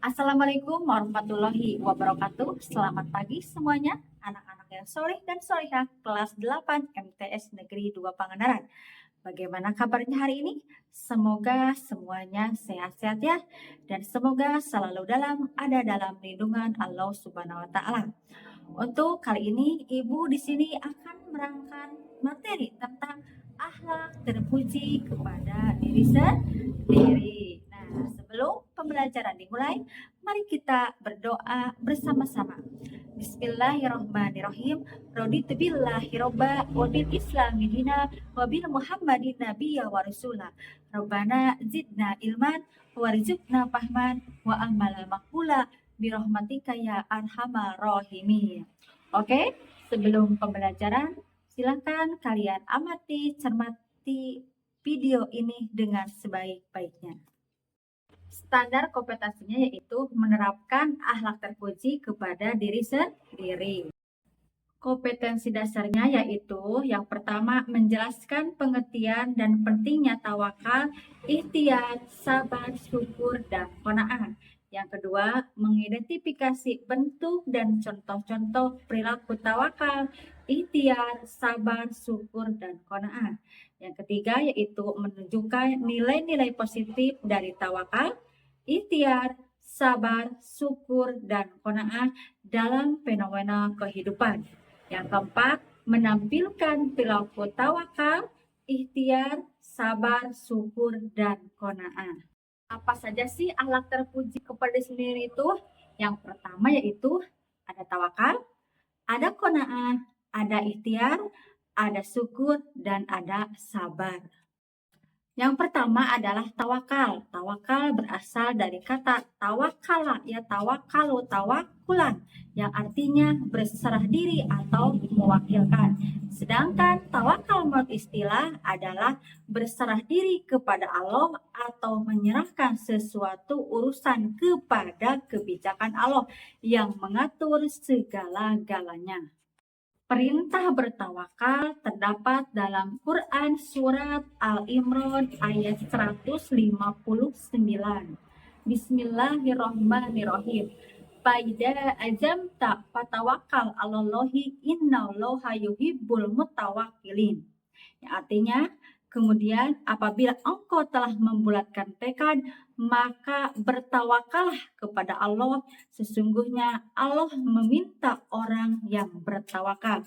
Assalamualaikum warahmatullahi wabarakatuh. Selamat pagi semuanya, anak-anak yang soleh dan solehah kelas 8 MTS Negeri 2 Pangandaran. Bagaimana kabarnya hari ini? Semoga semuanya sehat-sehat ya, dan semoga selalu ada dalam lindungan Allah Subhanahu wa Ta'ala. Untuk kali ini, Ibu di sini akan merangkan materi tentang akhlak terpuji kepada diri sendiri. Nah, sebelum pembelajaran dimulai, mari kita berdoa bersama-sama. Bismillahirrahmanirrahim. Raditu billahi robba wa bil islami dina wa bil muhammadin nabiyya wa rasulah. Rabbana zidna ilman warzuqna fahman wa amala maqbula birahmatika ya arhamar rahimin. Oke, sebelum pembelajaran, silakan kalian amati, cermati video ini dengan sebaik-baiknya. Standar kompetensinya yaitu menerapkan akhlak terpuji kepada diri sendiri. Kompetensi dasarnya yaitu yang pertama menjelaskan pengertian dan pentingnya tawakal, ikhtiar, sabar, syukur, dan qanaah. Yang kedua, mengidentifikasi bentuk dan contoh-contoh perilaku tawakal, ikhtiar, sabar, syukur, dan qanaah. Yang ketiga yaitu menunjukkan nilai-nilai positif dari tawakal, ikhtiar, sabar, syukur, dan qanaah dalam fenomena kehidupan. Yang keempat, menampilkan perilaku tawakal, ikhtiar, sabar, syukur, dan qanaah. Apa saja sih akhlak terpuji kepada diri sendiri itu? Yang pertama yaitu ada tawakal, ada qanaah, ada ikhtiar, ada syukur, dan ada sabar. Yang pertama adalah tawakal. Tawakal berasal dari kata tawakala, ya tawakalu, tawakulan, yang artinya berserah diri atau mewakilkan. Sedangkan tawakal menurut istilah adalah berserah diri kepada Allah atau menyerahkan sesuatu urusan kepada kebijakan Allah yang mengatur segala-galanya. Perintah bertawakal terdapat dalam Quran Surat Al-Imran ayat 159. Bismillahirrahmanirrahim. Faida azamta fatawakal alallahi innallaha yuhibbul mutawakkilin. Yang artinya, kemudian apabila engkau telah membulatkan tekad, maka bertawakallah kepada Allah. Sesungguhnya Allah meminta orang yang bertawakal.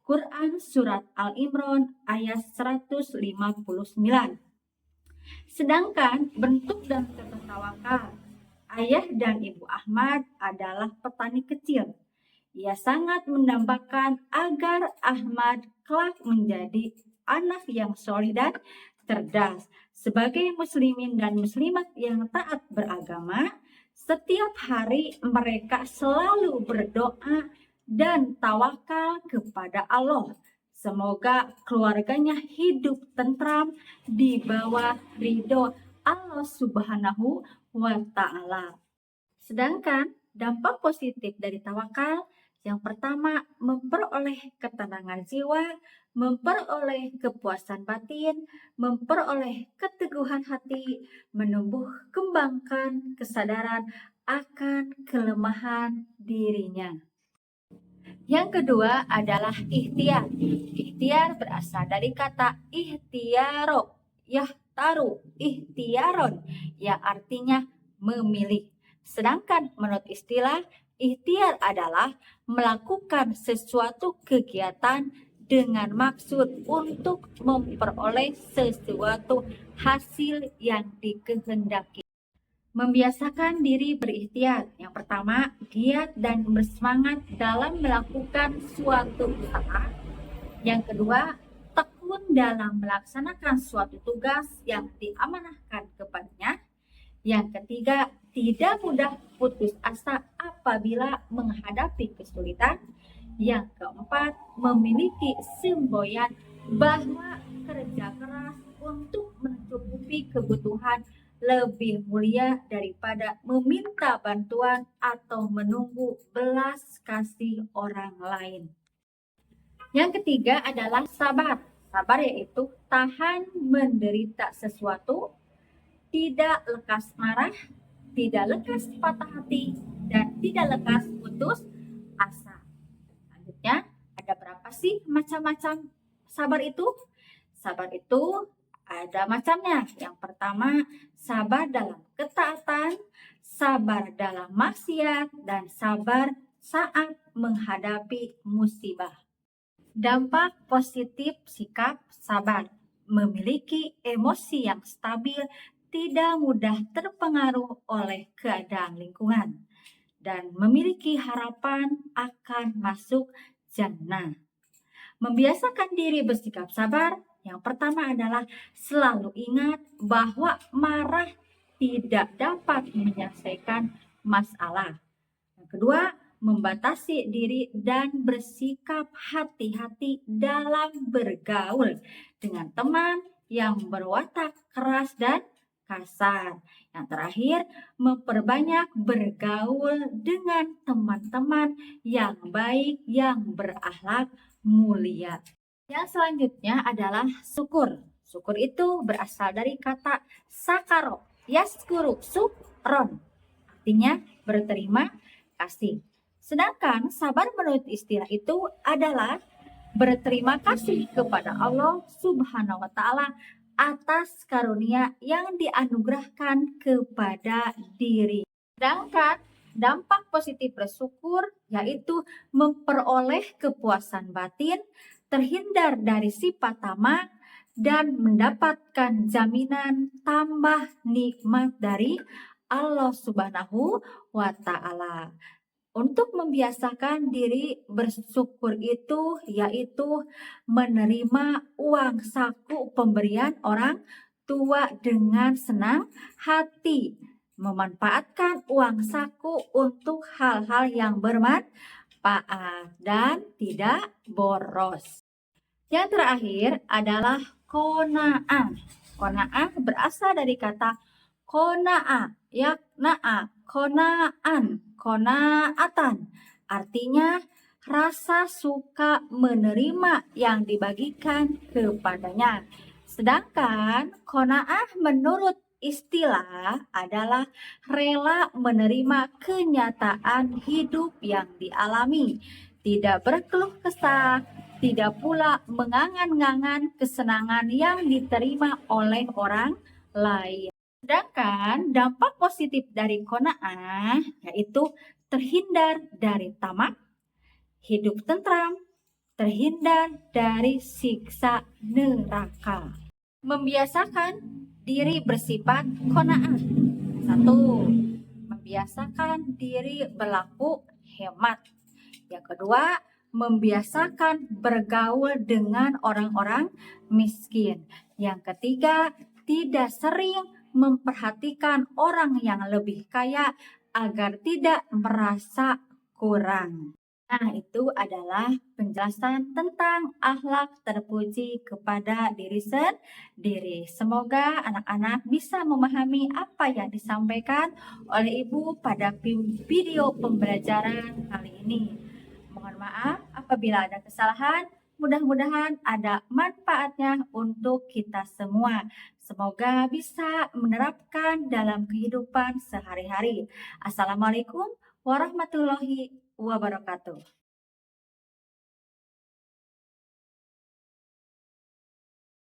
Quran Surat Al-Imran ayat 159. Sedangkan bentuk dan contoh tawakal, ayah dan ibu Ahmad adalah petani kecil. Ia sangat mendambakan agar Ahmad kelak menjadi anak yang soleh dan cerdas. Sebagai muslimin dan muslimat yang taat beragama, setiap hari mereka selalu berdoa dan tawakal kepada Allah. Semoga keluarganya hidup tentram di bawah ridho Allah Subhanahu wa Ta'ala. Sedangkan dampak positif dari tawakal, yang pertama, memperoleh ketenangan jiwa, memperoleh kepuasan batin, memperoleh keteguhan hati, menumbuh kembangkan kesadaran akan kelemahan dirinya. Yang kedua adalah ikhtiar. Ikhtiar berasal dari kata ikhtiaro, yahtaru, ikhtiaron, yang artinya memilih. Sedangkan menurut istilah, ikhtiar adalah melakukan sesuatu kegiatan dengan maksud untuk memperoleh sesuatu hasil yang dikehendaki. Membiasakan diri berikhtiar. Yang pertama, giat dan bersemangat dalam melakukan suatu usaha. Yang kedua, tekun dalam melaksanakan suatu tugas yang diamanahkan kepadanya. Yang ketiga, tidak mudah putus asa apabila menghadapi kesulitan. Yang keempat, memiliki semboyan bahwa kerja keras untuk mencukupi kebutuhan lebih mulia daripada meminta bantuan atau menunggu belas kasih orang lain. Yang ketiga adalah sabar. Sabar yaitu tahan menderita sesuatu, tidak lekas marah, tidak lekas patah hati, dan tidak lekas putus asa. Selanjutnya, ada berapa sih macam-macam sabar itu? Sabar itu ada macamnya. Yang pertama, sabar dalam ketaatan, sabar dalam maksiat, dan sabar saat menghadapi musibah. Dampak positif sikap sabar: memiliki emosi yang stabil, tidak mudah terpengaruh oleh keadaan lingkungan, dan memiliki harapan akan masuk jannah. Membiasakan diri bersikap sabar, yang pertama adalah selalu ingat bahwa marah tidak dapat menyelesaikan masalah. Yang kedua, membatasi diri dan bersikap hati-hati dalam bergaul dengan teman yang berwatak keras dan kasar. Yang terakhir, memperbanyak bergaul dengan teman-teman yang baik, yang berakhlak mulia. Yang selanjutnya adalah syukur. Syukur itu berasal dari kata sakaro, yaskuru, sukron. Artinya berterima kasih. Sedangkan sabar menurut istilah itu adalah berterima kasih kepada Allah Subhanahu wa Ta'ala atas karunia yang dianugerahkan kepada diri. Sedangkan dampak positif bersyukur yaitu memperoleh kepuasan batin, terhindar dari sifat tamak, dan mendapatkan jaminan tambah nikmat dari Allah Subhanahu wa Ta'ala. Untuk membiasakan diri bersyukur itu yaitu menerima uang saku pemberian orang tua dengan senang hati, memanfaatkan uang saku untuk hal-hal yang bermanfaat dan tidak boros. Yang terakhir adalah qanaah. Qanaah berasal dari kata qanaah, yakna'a, qanaan, qanaatan. Artinya rasa suka menerima yang dibagikan kepadanya. Sedangkan qanaah menurut istilah adalah rela menerima kenyataan hidup yang dialami, tidak berkeluh kesah, tidak pula mengangan-ngangan kesenangan yang diterima oleh orang lain. Sedangkan dampak positif dari qanaah yaitu terhindar dari tamak, hidup tentram, terhindar dari siksa neraka. Membiasakan diri bersifat qanaah. 1. Membiasakan diri berlaku hemat. Yang kedua, membiasakan bergaul dengan orang-orang miskin. Yang ketiga, tidak sering memperhatikan orang yang lebih kaya agar tidak merasa kurang. Nah, itu adalah penjelasan tentang akhlak terpuji kepada diri sendiri. Semoga anak-anak bisa memahami apa yang disampaikan oleh Ibu pada video pembelajaran kali ini. Mohon maaf apabila ada kesalahan. Mudah-mudahan ada manfaatnya untuk kita semua. Semoga bisa menerapkan dalam kehidupan sehari-hari. Assalamualaikum warahmatullahi wabarakatuh.